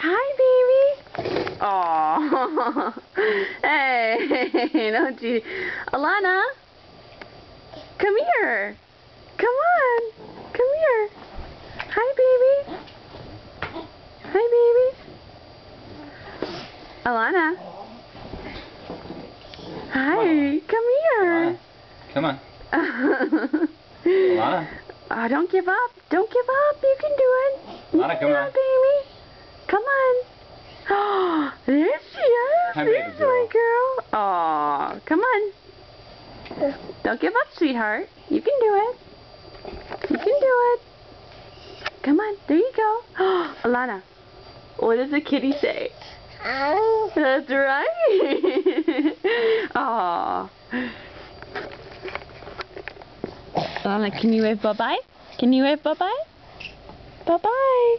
Hi, baby. Aw. Hey, don't you. Alana, come here. Come on. Come here. Hi, baby. Hi, baby. Alana. Hi, come here. Come on. Alana. Oh, don't give up. Don't give up. You can do it. Alana, come on. Baby. Come on. Oh, there she is. Hi, There's baby girl. my girl. Oh, come on. Don't give up, sweetheart. You can do it. You can do it. Come on. There you go. Oh, Alana, what does the kitty say? That's right. Aw. Alana, can you wave bye-bye? Can you wave bye-bye? Bye-bye.